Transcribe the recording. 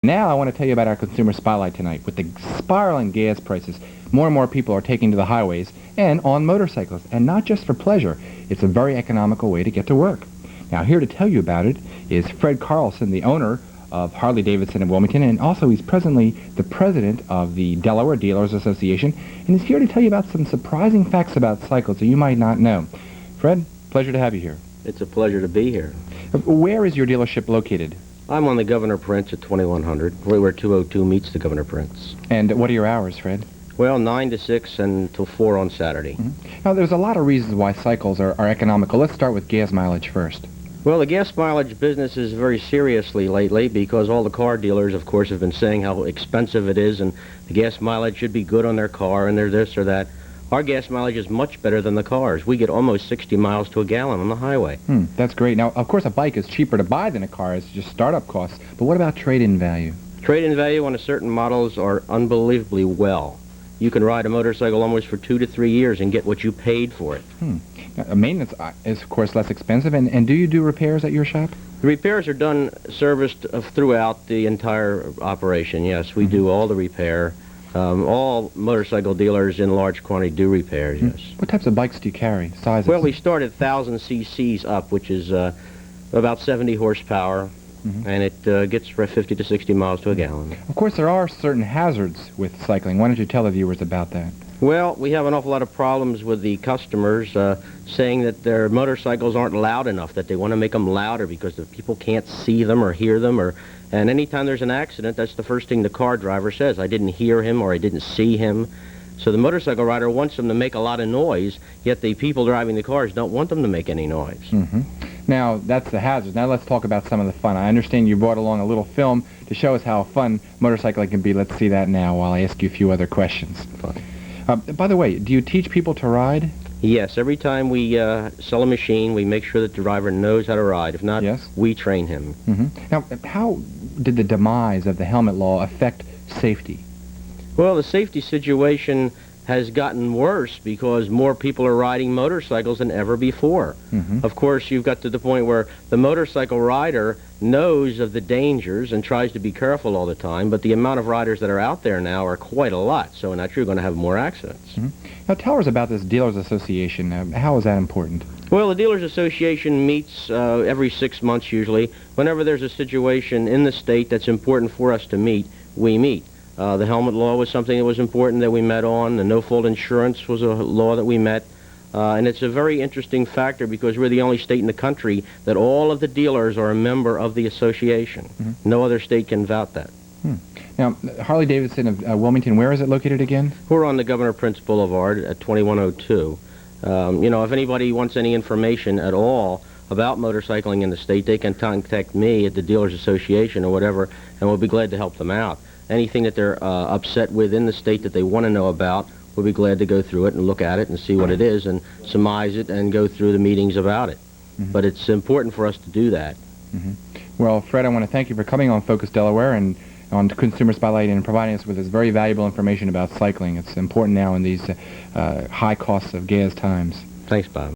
Now I want to tell you about our consumer spotlight tonight. With the spiraling gas prices, more and more people are taking to the highways and on motorcycles, and not just for pleasure. It's a very economical way to get to work. Now here to tell you about it is Fred Carlson, the owner of Harley Davidson in Wilmington, and also he's presently the president of the Delaware Dealers Association, and he's here to tell you about some surprising facts about cycles that you might not know. Fred, pleasure to have you here. It's a pleasure to be here. Where is your dealership located? I'm on the Governor Prince at 2100, where 202 meets the Governor Prince. And what are your hours, Fred? Well, 9 to 6 and until 4 on Saturday. Now, there's a lot of reasons why cycles are economical. Let's start with gas mileage first. Well, the gas mileage business is very seriously lately because all the car dealers, of course, have been saying how expensive it is and the gas mileage should be good on their car and they're this or that. Our gas mileage is much better than the cars. We get almost 60 miles to a gallon on the highway. That's great. Now, of course, a bike is cheaper to buy than a car. It's just startup costs. But what about trade-in value? Trade-in value on certain models are unbelievably well. You can ride a motorcycle almost for 2 to 3 years and get what you paid for it. Now, maintenance is, of course, less expensive. And do you do repairs at your shop? The repairs are done, serviced throughout the entire operation, yes. We do all the repair. All motorcycle dealers in large quantity do repairs, yes. What types of bikes do you carry, sizes? Well, we start at 1,000 cc's up, which is about 70 horsepower, and it gets 50 to 60 miles to a gallon. Of course, there are certain hazards with cycling. Why don't you tell the viewers about that? Well, we have an awful lot of problems with the customers saying that their motorcycles aren't loud enough, that they want to make them louder because the people can't see them or hear them. And anytime there's an accident, that's the first thing the car driver says. I didn't hear him or I didn't see him. So the motorcycle rider wants them to make a lot of noise, yet the people driving the cars don't want them to make any noise. Now, that's the hazard. Now let's talk about some of the fun. I understand you brought along a little film to show us how fun motorcycling can be. Let's see that now while I ask you a few other questions. By the way, do you teach people to ride? Yes. Every time we sell a machine, we make sure that the driver knows how to ride. If not, we train him. Now, how did the demise of the helmet law affect safety? Well, the safety situation has gotten worse because more people are riding motorcycles than ever before. Of course, you've got to the point where the motorcycle rider knows of the dangers and tries to be careful all the time, but the amount of riders that are out there now are quite a lot, so naturally you're going to have more accidents. Now, tell us about this Dealers Association. How is that important? Well, the Dealers Association meets every 6 months usually. Whenever there's a situation in the state that's important for us to meet, we meet. The helmet law was something that was important that we met on. The no-fault insurance was a law that we met. And it's a very interesting factor because we're the only state in the country that all of the dealers are a member of the association. No other state can vouch that. Now, Harley Davidson of Wilmington, where is it located again? We're on the Governor Prince Boulevard at 2102. You know, if anybody wants any information at all about motorcycling in the state, they can contact me at the Dealers Association or whatever, and we'll be glad to help them out. Anything that they're upset with in the state that they want to know about, we'll be glad to go through it and look at it and see what it is and surmise it and go through the meetings about it. But it's important for us to do that. Well, Fred, I want to thank you for coming on Focus Delaware and on Consumer Spotlight and providing us with this very valuable information about cycling. It's important now in these high costs of gas times. Thanks, Bob.